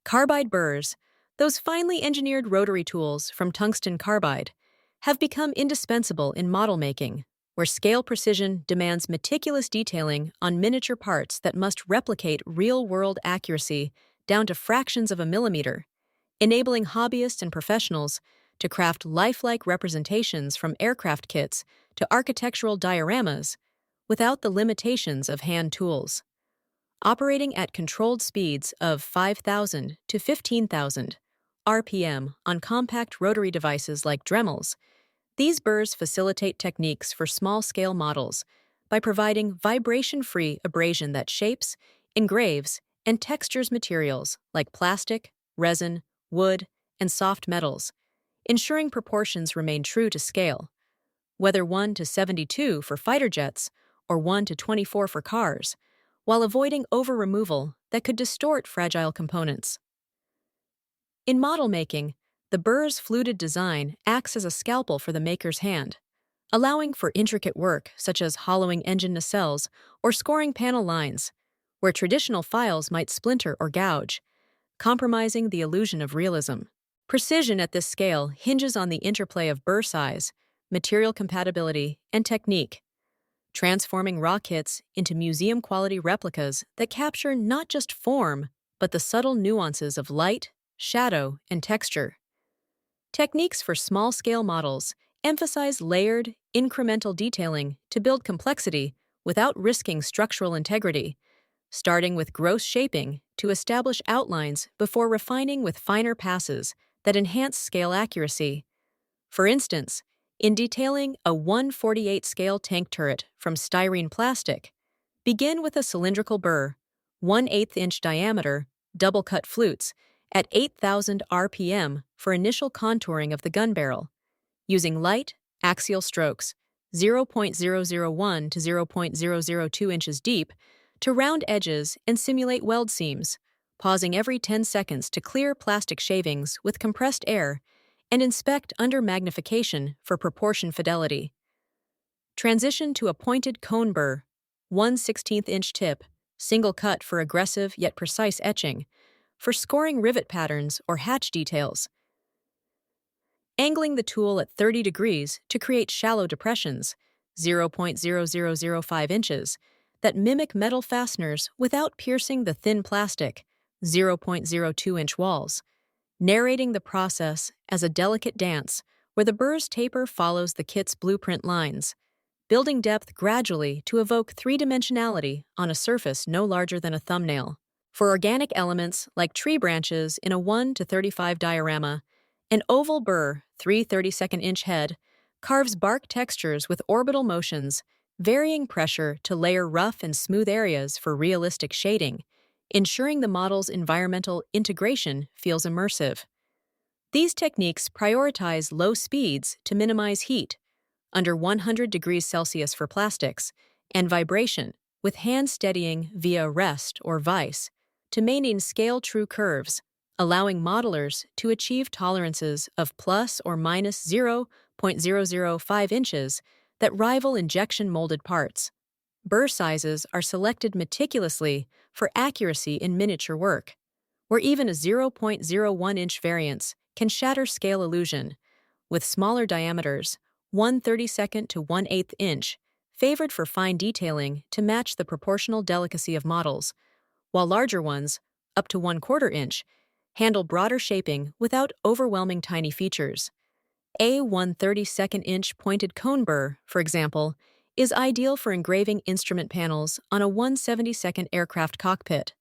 Carbide burrs, those finely engineered rotary tools from tungsten carbide, have become indispensable in model making, where scale precision demands meticulous detailing on miniature parts that must replicate real-world accuracy down to fractions of a millimeter, enabling hobbyists and professionals to craft lifelike representations from aircraft kits to architectural dioramas without the limitations of hand tools. Operating at controlled speeds of 5,000 to 15,000 RPM on compact rotary devices like Dremels, these burrs facilitate techniques for small-scale models by providing vibration-free abrasion that shapes, engraves, and textures materials like plastic, resin, wood, and soft metals, ensuring proportions remain true to scale. Whether 1 to 72 for fighter jets or 1 to 24 for cars, while avoiding over-removal that could distort fragile components. In model making, the burr's fluted design acts as a scalpel for the maker's hand, allowing for intricate work such as hollowing engine nacelles or scoring panel lines, where traditional files might splinter or gouge, compromising the illusion of realism. Precision at this scale hinges on the interplay of burr size, material compatibility, and technique, transforming raw kits into museum-quality replicas that capture not just form, but the subtle nuances of light, shadow, and texture. Techniques for small-scale models emphasize layered, incremental detailing to build complexity without risking structural integrity, starting with gross shaping to establish outlines before refining with finer passes that enhance scale accuracy. For instance, in detailing a 1/48 scale tank turret from styrene plastic, begin with a cylindrical burr, 1/8 inch diameter, double-cut flutes, at 8,000 RPM for initial contouring of the gun barrel, using light, axial strokes, 0.001 to 0.002 inches deep, to round edges and simulate weld seams, pausing every 10 seconds to clear plastic shavings with compressed air and inspect under magnification for proportion fidelity. Transition to a pointed cone burr, 1/16 inch tip, single cut for aggressive yet precise etching, for scoring rivet patterns or hatch details. Angling the tool at 30 degrees to create shallow depressions, 0.0005 inches, that mimic metal fasteners without piercing the thin plastic, 0.02 inch walls, narrating the process as a delicate dance where the burr's taper follows the kit's blueprint lines, building depth gradually to evoke three-dimensionality on a surface no larger than a thumbnail. For organic elements like tree branches in a 1 to 35 diorama, an oval burr, 3/32 inch head, carves bark textures with orbital motions, varying pressure to layer rough and smooth areas for realistic shading, ensuring the model's environmental integration feels immersive. These techniques prioritize low speeds to minimize heat, under 100 degrees Celsius for plastics, and vibration, with hand steadying via rest or vise, to maintain scale-true curves, allowing modelers to achieve tolerances of plus or minus 0.005 inches that rival injection-molded parts. Burr sizes are selected meticulously for accuracy in miniature work, where even a 0.01 inch variance can shatter scale illusion, with smaller diameters, 1/32 to 1/8 inch, favored for fine detailing to match the proportional delicacy of models, while larger ones, up to 1/4 inch, handle broader shaping without overwhelming tiny features. A 1/32 inch pointed cone burr, for example, is ideal for engraving instrument panels on a 1/72 aircraft cockpit.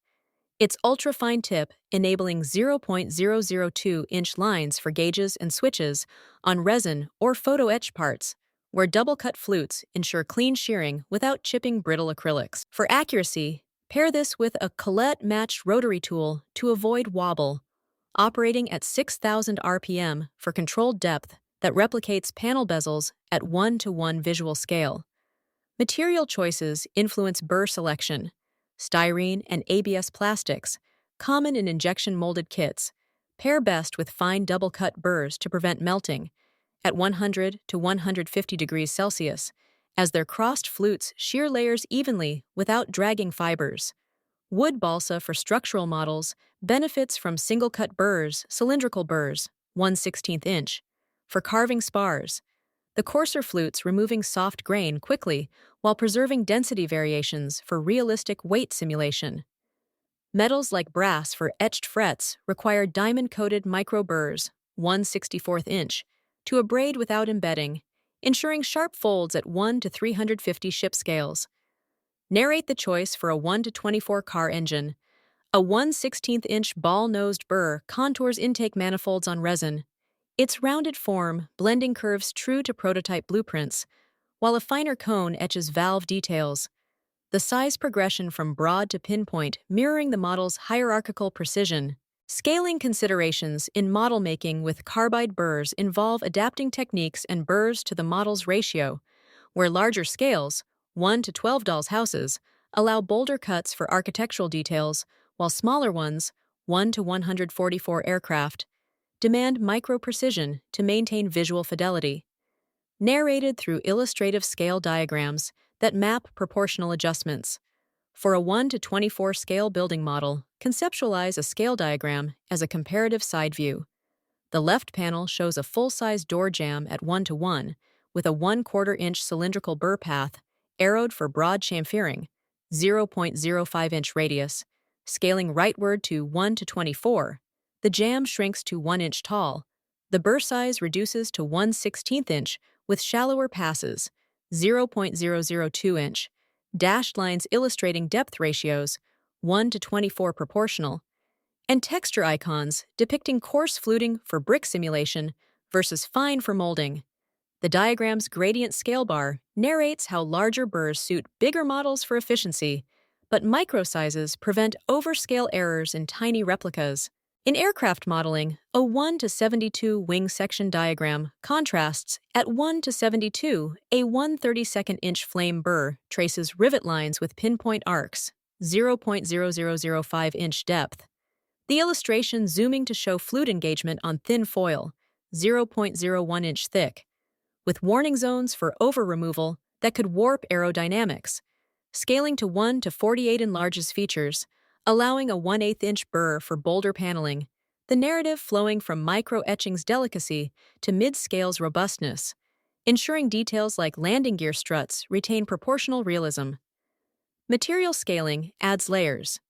Its ultra-fine tip enabling 0.002 inch lines for gauges and switches on resin or photo etch parts, where double-cut flutes ensure clean shearing without chipping brittle acrylics. For accuracy, pair this with a Colette-matched rotary tool to avoid wobble, operating at 6,000 RPM for controlled depth that replicates panel bezels at 1-to-1 visual scale. Material choices influence burr selection. Styrene and ABS plastics, common in injection-molded kits, pair best with fine double-cut burrs to prevent melting, at 100 to 150 degrees Celsius, as their crossed flutes shear layers evenly without dragging fibers. Wood balsa for structural models Benefits from single-cut burrs, cylindrical burrs, 1/16 inch. For carving spars, the coarser flutes removing soft grain quickly while preserving density variations for realistic weight simulation. Metals like brass for etched frets require diamond-coated micro-burrs, 1/64 inch, to abrade without embedding, ensuring sharp folds at 1 to 350 ship scales. Narrate the choice for a 1 to 24 car engine. A 1/16 inch ball-nosed burr contours intake manifolds on resin. Its rounded form, blending curves true to prototype blueprints, while a finer cone etches valve details. The size progression from broad to pinpoint mirroring the model's hierarchical precision. Scaling considerations in model making with carbide burrs involve adapting techniques and burrs to the model's ratio, where larger scales, 1 to 12 dolls houses, allow bolder cuts for architectural details, while smaller ones, 1 to 144 aircraft, demand micro-precision to maintain visual fidelity. Narrated through illustrative scale diagrams that map proportional adjustments. For a 1 to 24 scale building model, conceptualize a scale diagram as a comparative side view. The left panel shows a full-size door jamb at 1 to 1, with a 1/4 inch cylindrical burr path, arrowed for broad chamfering, 0.05 inch radius. Scaling rightward to 1 to 24, the jamb shrinks to 1 inch tall. The burr size reduces to 1/16 inch with shallower passes, 0.002 inch. Dashed lines illustrating depth ratios, 1 to 24 proportional, and texture icons depicting coarse fluting for brick simulation versus fine for molding. The diagram's gradient scale bar narrates how larger burrs suit bigger models for efficiency, but micro sizes prevent overscale errors in tiny replicas. In aircraft modeling, a 1 to 72 wing section diagram contrasts at 1 to 72, a 1/32 inch flame burr traces rivet lines with pinpoint arcs, 0.0005 inch depth. The illustration zooming to show flute engagement on thin foil, 0.01 inch thick, with warning zones for over-removal that could warp aerodynamics. Scaling to 1 to 48 enlarges features, allowing a 1/8 inch burr for bolder paneling, the narrative flowing from micro-etching's delicacy to mid-scale's robustness, ensuring details like landing gear struts retain proportional realism. Material scaling adds layers.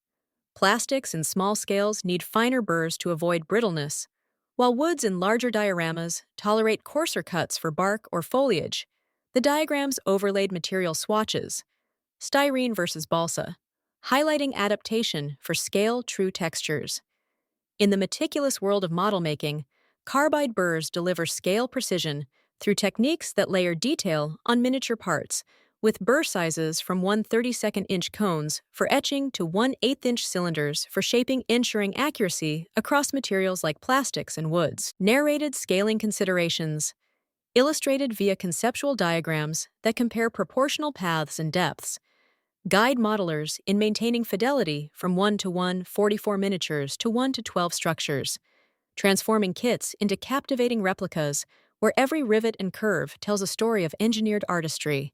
Plastics in small scales need finer burrs to avoid brittleness, while woods in larger dioramas tolerate coarser cuts for bark or foliage. The diagram's overlaid material swatches, styrene versus balsa, highlighting adaptation for scale-true textures. In the meticulous world of model making, carbide burrs deliver scale precision through techniques that layer detail on miniature parts, with burr sizes from 1/32 inch cones for etching to 1/8 inch cylinders for shaping, ensuring accuracy across materials like plastics and woods. Narrated scaling considerations, illustrated via conceptual diagrams that compare proportional paths and depths, guide modelers in maintaining fidelity from 1 to 144 miniatures to 1 to 12 structures, transforming kits into captivating replicas where every rivet and curve tells a story of engineered artistry.